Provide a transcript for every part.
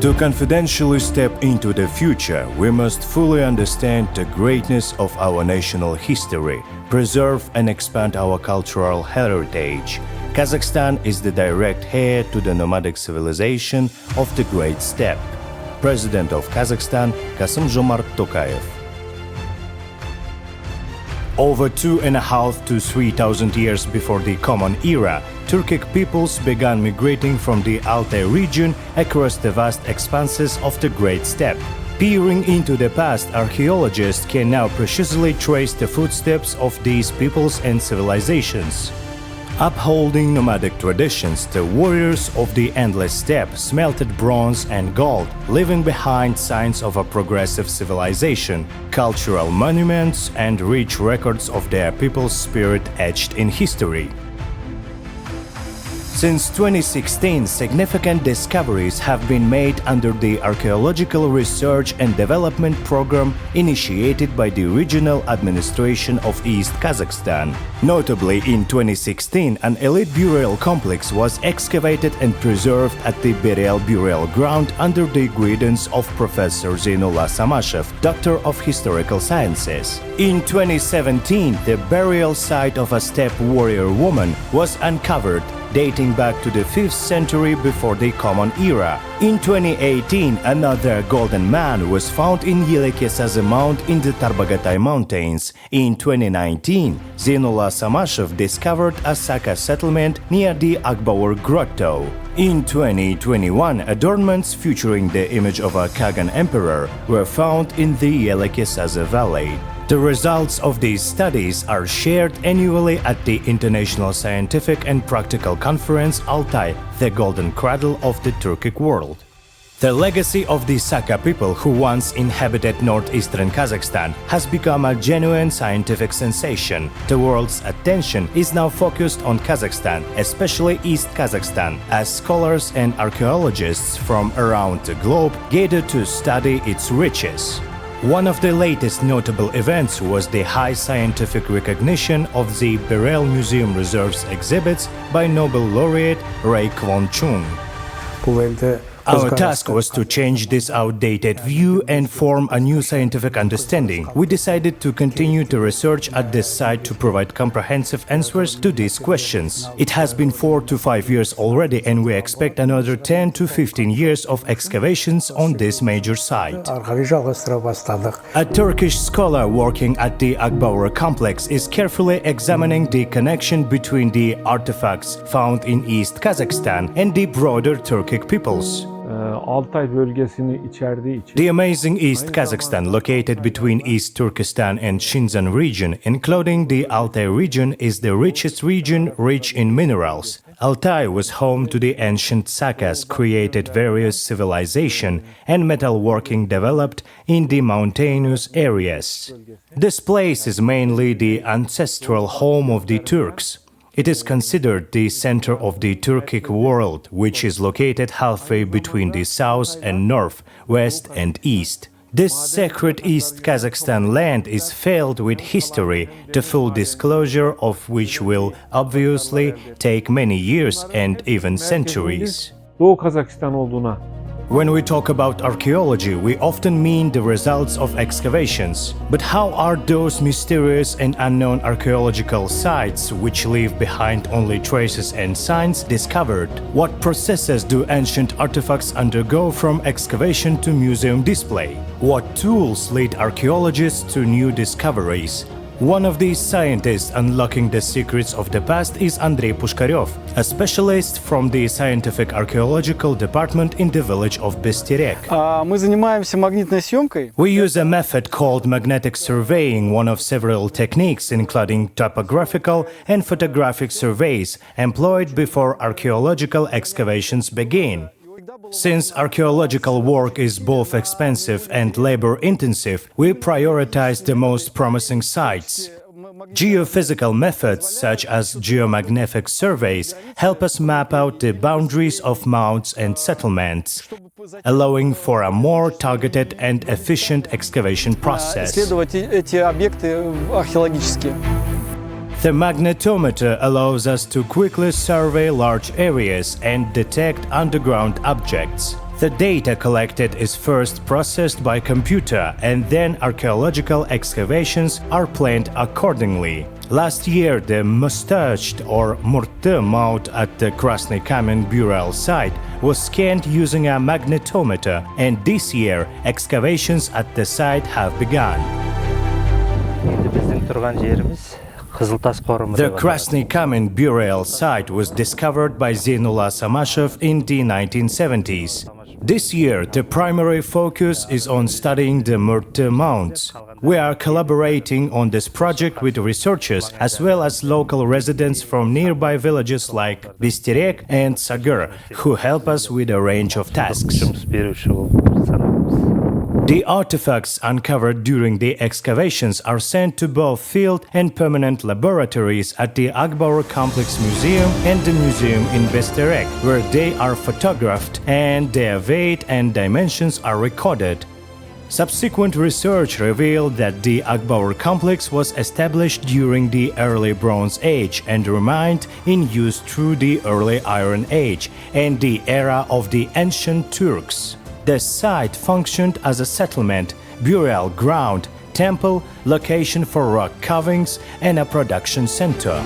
To confidentially step into the future, we must fully understand the greatness of our national history, preserve and expand our cultural heritage. Kazakhstan is the direct heir to the nomadic civilization of the Great Steppe. President of Kazakhstan, Kassym-Jomart Tokayev. Over 2,500 to 3,000 years before the Common Era, Turkic peoples began migrating from the Altai region across the vast expanses of the Great Steppe. Peering into the past, archaeologists can now precisely trace the footsteps of these peoples and civilizations. Upholding nomadic traditions, the warriors of the endless steppe smelted bronze and gold, leaving behind signs of a progressive civilization, cultural monuments, and rich records of their people's spirit etched in history. Since 2016, significant discoveries have been made under the Archaeological Research and Development Program initiated by the Regional Administration of East Kazakhstan. Notably, in 2016, an elite burial complex was excavated and preserved at the burial ground under the guidance of Professor Zeynullah Samashev, Doctor of Historical Sciences. In 2017, the burial site of a steppe warrior woman was uncovered, dating back to the 5th century before the Common Era. In 2018, another golden man was found in Yelekesaze Mount in the Tarbagatay Mountains. In 2019, Zeynullah Samashev discovered a Saka settlement near the Akbaur Grotto. In 2021, adornments featuring the image of a Kagan emperor were found in the Yelekesaze Valley. The results of these studies are shared annually at the International Scientific and Practical Conference Altai, the Golden Cradle of the Turkic world. The legacy of the Saka people who once inhabited northeastern Kazakhstan has become a genuine scientific sensation. The world's attention is now focused on Kazakhstan, especially East Kazakhstan, as scholars and archaeologists from around the globe gather to study its riches. One of the latest notable events was the high scientific recognition of the Burial Museum Reserves exhibits by Nobel laureate Ray Kwon-chung. Our task was to change this outdated view and form a new scientific understanding. We decided to continue the research at this site to provide comprehensive answers to these questions. It has been 4 to 5 years already, and we expect another 10 to 15 years of excavations on this major site. A Turkish scholar working at the Akbaur complex is carefully examining the connection between the artifacts found in East Kazakhstan and the broader Turkic peoples. The amazing East Kazakhstan, located between East Turkestan and Shinzan region, including the Altai region, is the richest region rich in minerals. Altai was home to the ancient Sakas, created various civilization, and metalworking developed in the mountainous areas. This place is mainly the ancestral home of the Turks. It is considered the center of the Turkic world, which is located halfway between the south and north, west and east. This sacred East Kazakhstan land is filled with history, the full disclosure of which will obviously take many years and even centuries. When we talk about archaeology, we often mean the results of excavations. But how are those mysterious and unknown archaeological sites, which leave behind only traces and signs, discovered? What processes do ancient artifacts undergo from excavation to museum display? What tools lead archaeologists to new discoveries? One of these scientists unlocking the secrets of the past is Andrei Pushkarev, a specialist from the Scientific Archaeological Department in the village of Besterek. We use a method called magnetic surveying, one of several techniques including topographical and photographic surveys employed before archaeological excavations begin. Since archaeological work is both expensive and labor-intensive, we prioritize the most promising sites. Geophysical methods such as geomagnetic surveys help us map out the boundaries of mounds and settlements, allowing for a more targeted and efficient excavation process. The magnetometer allows us to quickly survey large areas and detect underground objects. The data collected is first processed by computer and then archaeological excavations are planned accordingly. Last year, the mustached or murte mound at the Krasny Kamen burial site was scanned using a magnetometer, and this year, excavations at the site have begun. The Krasny Kamen burial site was discovered by Zeynullah Samashev in the 1970s. This year, the primary focus is on studying the Murte mounds. We are collaborating on this project with researchers as well as local residents from nearby villages like Bisterek and Sagar, who help us with a range of tasks. The artifacts uncovered during the excavations are sent to both field and permanent laboratories at the Akbaur Complex Museum and the museum in Bisterek, where they are photographed and their weight and dimensions are recorded. Subsequent research revealed that the Akbaur complex was established during the early Bronze Age and remained in use through the early Iron Age and the era of the ancient Turks. The site functioned as a settlement, burial ground, temple, location for rock carvings, and a production center.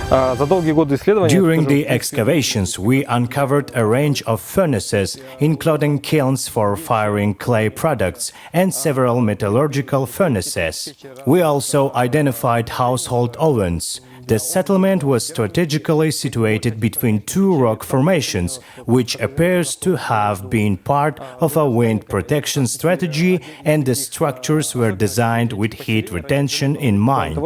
During the excavations, we uncovered a range of furnaces, including kilns for firing clay products and several metallurgical furnaces. We also identified household ovens. The settlement was strategically situated between two rock formations, which appears to have been part of a wind protection strategy, and the structures were designed with heat retention in mind.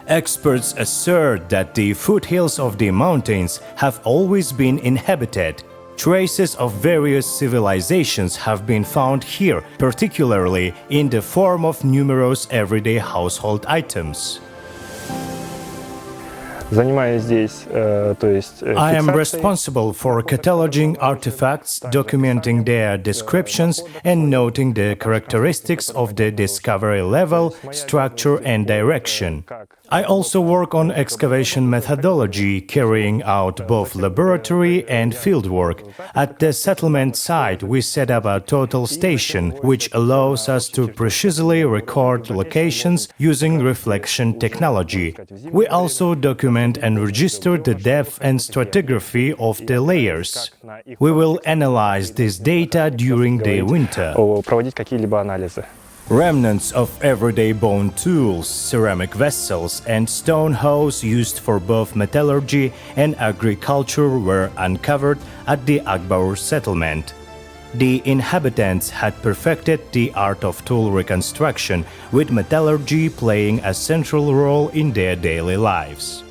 Experts assert that the foothills of the mountains have always been inhabited. Traces of various civilizations have been found here, particularly in the form of numerous everyday household items. I am responsible for cataloging artifacts, documenting their descriptions, and noting the characteristics of the discovery level, structure, and direction. I also work on excavation methodology, carrying out both laboratory and fieldwork. At the settlement site, we set up a total station, which allows us to precisely record locations using reflection technology. We also document and register the depth and stratigraphy of the layers. We will analyze this data during the winter. Remnants of everyday bone tools, ceramic vessels, and stone hoes used for both metallurgy and agriculture were uncovered at the Akbaur settlement. The inhabitants had perfected the art of tool reconstruction, with metallurgy playing a central role in their daily lives.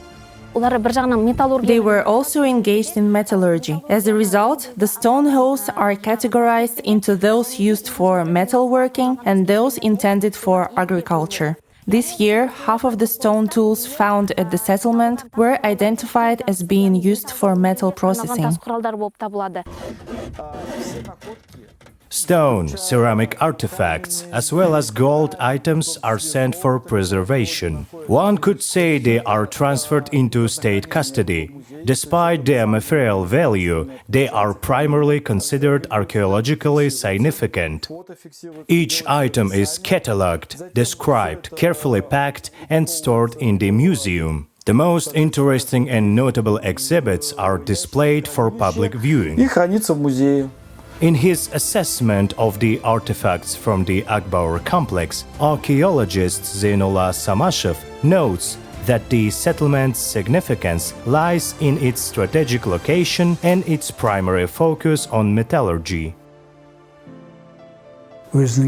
They were also engaged in metallurgy. As a result, the stone hoes are categorized into those used for metalworking and those intended for agriculture. This year, half of the stone tools found at the settlement were identified as being used for metal processing. Stone, ceramic artifacts, as well as gold items are sent for preservation. One could say they are transferred into state custody. Despite their material value, they are primarily considered archaeologically significant. Each item is catalogued, described, carefully packed, and stored in the museum. The most interesting and notable exhibits are displayed for public viewing. In his assessment of the artifacts from the Akbaur complex, archaeologist Zeynullah Samashev notes that the settlement's significance lies in its strategic location and its primary focus on metallurgy. Thanks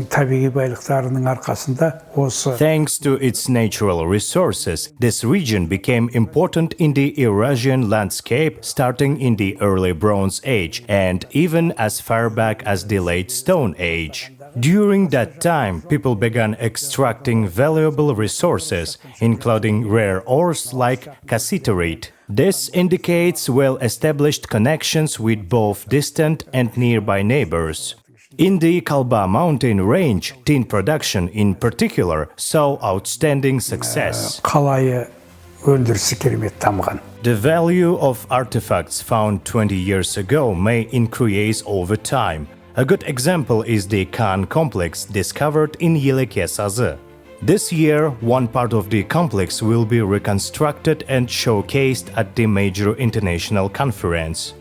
to its natural resources, this region became important in the Eurasian landscape starting in the early Bronze Age and even as far back as the late Stone Age. During that time, people began extracting valuable resources, including rare ores like cassiterite. This indicates well-established connections with both distant and nearby neighbors. In the Kalba mountain range, tin production in particular saw outstanding success. өндірісі керемет дамыған. The value of artifacts found 20 years ago may increase over time. A good example is the Khan complex discovered in Yelekesazı. This year, one part of the complex will be reconstructed and showcased at the major international conference.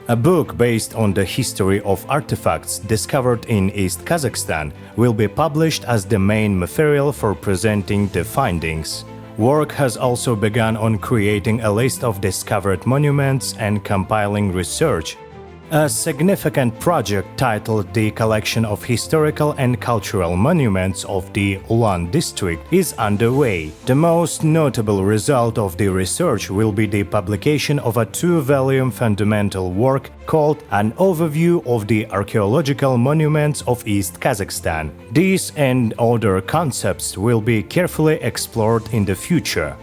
A book based on the history of artifacts discovered in East Kazakhstan will be published as the main material for presenting the findings. Work has also begun on creating a list of discovered monuments and compiling research. A significant project titled The Collection of Historical and Cultural Monuments of the Ulan district is underway. The most notable result of the research will be the publication of a two-volume fundamental work called An Overview of the Archaeological Monuments of East Kazakhstan. These and other concepts will be carefully explored in the future.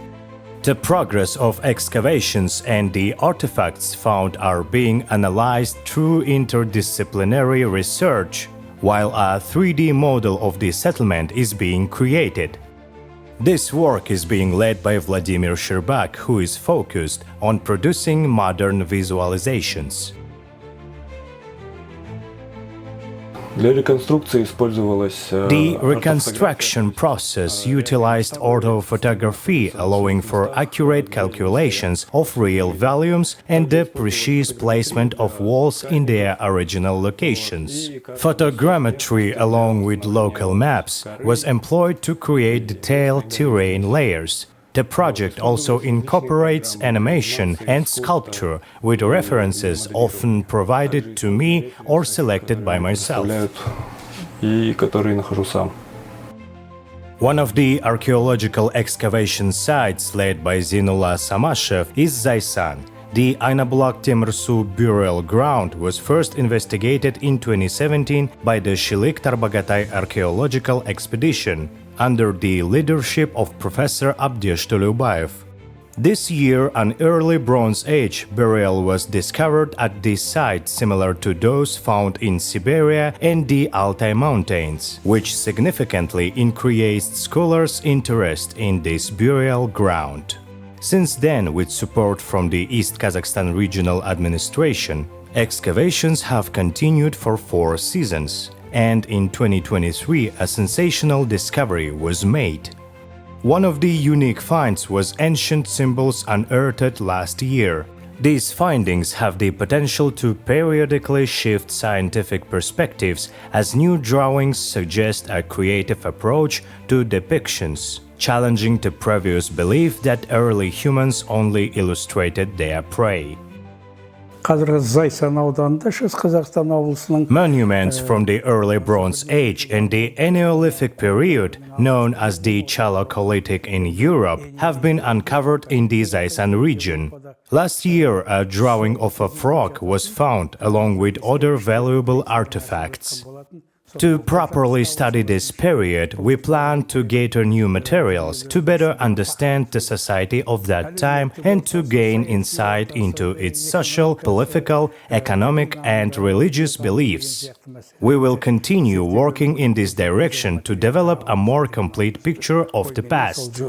The progress of excavations and the artifacts found are being analyzed through interdisciplinary research, while a 3D model of the settlement is being created. This work is being led by Vladimir Sherbak, who is focused on producing modern visualizations. The reconstruction process utilized orthophotography, allowing for accurate calculations of real volumes and the precise placement of walls in their original locations. Photogrammetry, along with local maps, was employed to create detailed terrain layers. The project also incorporates animation and sculpture with references often provided to me or selected by myself. One of the archaeological excavation sites led by Zinullah Samashev is Zaysan. The Aynabulak Temirsu burial ground was first investigated in 2017 by the Shilik Tarbagatay archaeological expedition under the leadership of Professor Abdish Tolubayev. This year, an early Bronze Age burial was discovered at this site similar to those found in Siberia and the Altai Mountains, which significantly increased scholars' interest in this burial ground. Since then, with support from the East Kazakhstan Regional Administration, excavations have continued for 4 seasons, and in 2023 a sensational discovery was made. One of the unique finds was ancient symbols unearthed last year. These findings have the potential to periodically shift scientific perspectives as new drawings suggest a creative approach to depictions, challenging the previous belief that early humans only illustrated their prey. Monuments from the early Bronze Age and the Neolithic period, known as the Chalcolithic in Europe, have been uncovered in the Zaysan region. Last year, a drawing of a frog was found along with other valuable artifacts. To properly study this period, we plan to gather new materials to better understand the society of that time and to gain insight into its social, political, economic, and religious beliefs. We will continue working in this direction to develop a more complete picture of the past.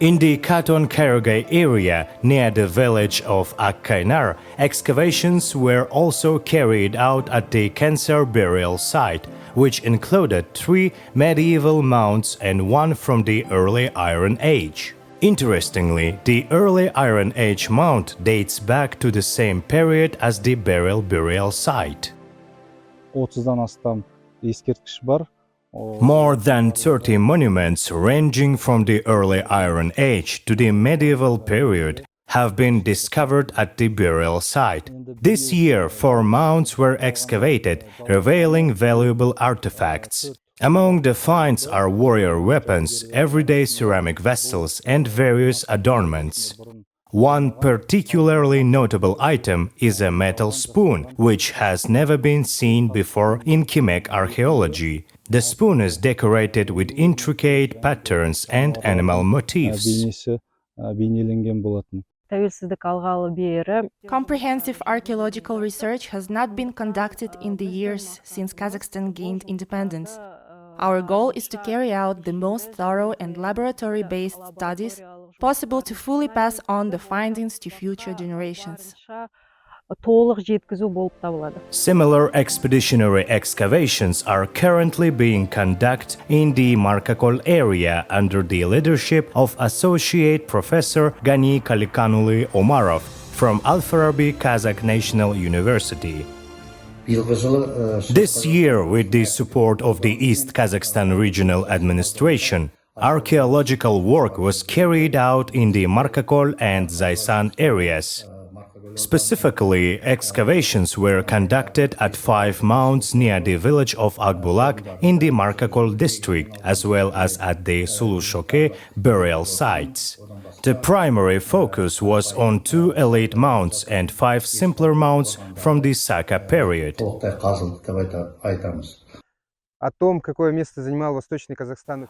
In the Katon-Karagay area near the village of Akkaynar, excavations were also carried out at the Cancer burial site, which included 3 medieval mounds and 1 from the early Iron Age. Interestingly, the early Iron Age mound dates back to the same period as the burial site. 30'dan astam eskirtkiş var. More than 30 monuments ranging from the early Iron Age to the medieval period have been discovered at the burial site. This year, 4 mounds were excavated, revealing valuable artifacts. Among the finds are warrior weapons, everyday ceramic vessels, and various adornments. One particularly notable item is a metal spoon, which has never been seen before in Kimek archaeology. The spoon is decorated with intricate patterns and animal motifs. Comprehensive archaeological research has not been conducted in the years since Kazakhstan gained independence. Our goal is to carry out the most thorough and laboratory-based studies possible to fully pass on the findings to future generations. Толық жеткізу болып табылады. Similar expeditionary excavations are currently being conducted in the Markakol area under the leadership of Associate Professor Gani Kalikanuli Omarov from Al-Farabi Kazakh National University. This year, with the support of the East Kazakhstan Regional Administration, archaeological work was carried out in the Markakol and Zaysan areas. Specifically, excavations were conducted at 5 mounds near the village of Akbulak in the Markakol district, as well as at the Sulushoke burial sites. The primary focus was on 2 elite mounds and 5 simpler mounds from the Saka period.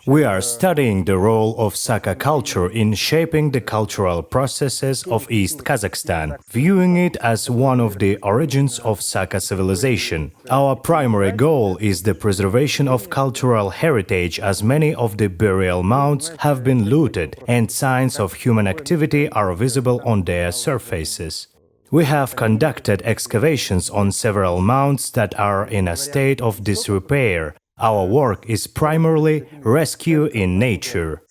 We are studying the role of Saka culture in shaping the cultural processes of East Kazakhstan, viewing it as one of the origins of Saka civilization. Our primary goal is the preservation of cultural heritage, as many of the burial mounds have been looted and signs of human activity are visible on their surfaces. We have conducted excavations on several mounds that are in a state of disrepair. Our work is primarily rescue in nature.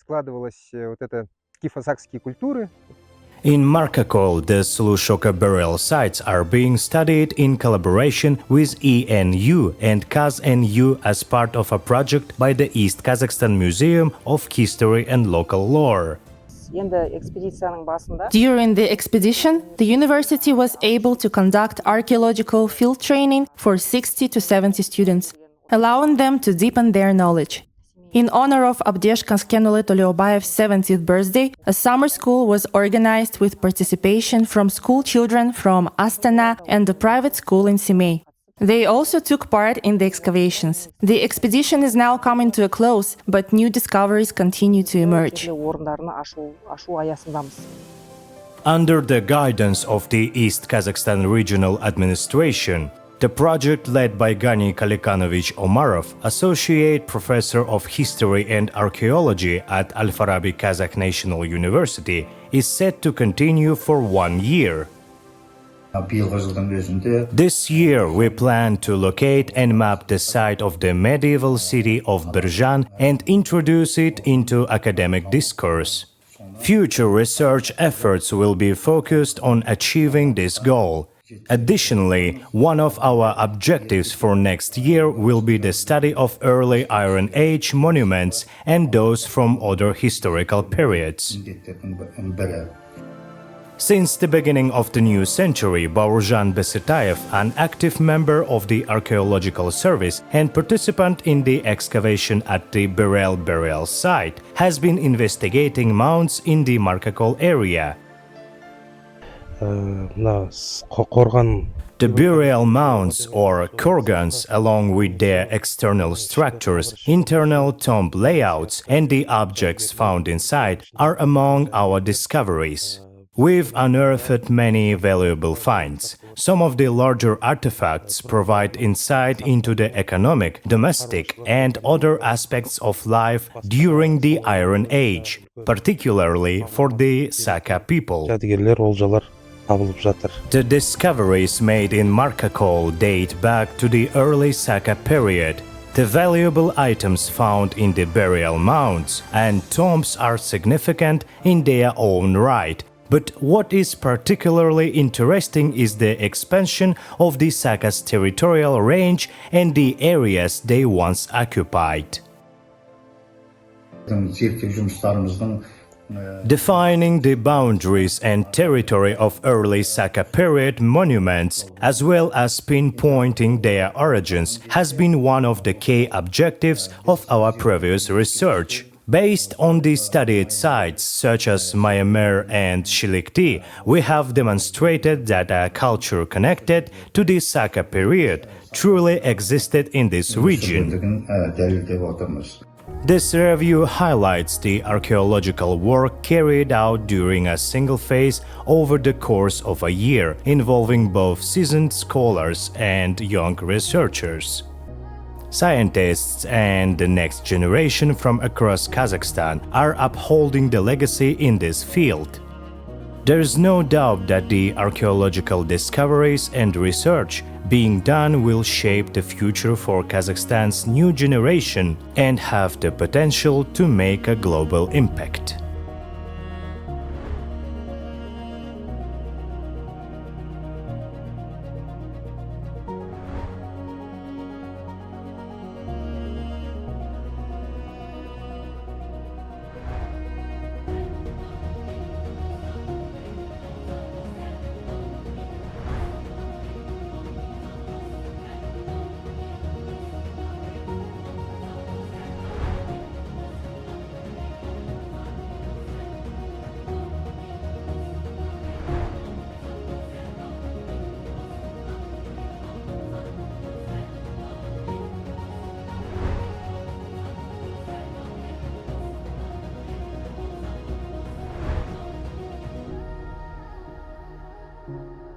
In Markakol, the Sulushoka burial sites are being studied in collaboration with ENU and KazNU as part of a project by the East Kazakhstan Museum of History and Local Lore. During the expedition, the university was able to conduct archaeological field training for 60 to 70 students, allowing them to deepen their knowledge. In honor of Abdesh Kanskenule Toliobaev's 70th birthday, a summer school was organized with participation from school children from Astana and a private school in Semey. They also took part in the excavations. The expedition is now coming to a close, but new discoveries continue to emerge. Under the guidance of the East Kazakhstan Regional Administration, the project led by Gani Kalikanovich Omarov, Associate Professor of History and Archaeology at Al-Farabi Kazakh National University, is set to continue for 1 year. This year, we plan to locate and map the site of the medieval city of Birzhan and introduce it into academic discourse. Future research efforts will be focused on achieving this goal. Additionally, one of our objectives for next year will be the study of early Iron Age monuments and those from other historical periods. Since the beginning of the new century, Baurjan Besitayev, an active member of the Archaeological Service and participant in the excavation at the burial site, has been investigating mounds in the Markakol area. The burial mounds, or kurgans, along with their external structures, internal tomb layouts, and the objects found inside, are among our discoveries. We've unearthed many valuable finds. Some of the larger artifacts provide insight into the economic, domestic, and other aspects of life during the Iron Age, particularly for the Saka people. The discoveries made in Markakol date back to the early Saka period. The valuable items found in the burial mounds and tombs are significant in their own right. But what is particularly interesting is the expansion of the Saka's territorial range and the areas they once occupied. Defining the boundaries and territory of early Saka period monuments, as well as pinpointing their origins, has been one of the key objectives of our previous research. Based on the studied sites such as Myanmar and Shilikti, we have demonstrated that a culture connected to the Saka period truly existed in this region. This review highlights the archaeological work carried out during a single phase over the course of a year, involving both seasoned scholars and young researchers. Scientists and the next generation from across Kazakhstan are upholding the legacy in this field. There is no doubt that the archaeological discoveries and research being done will shape the future for Kazakhstan's new generation and have the potential to make a global impact. Thank you.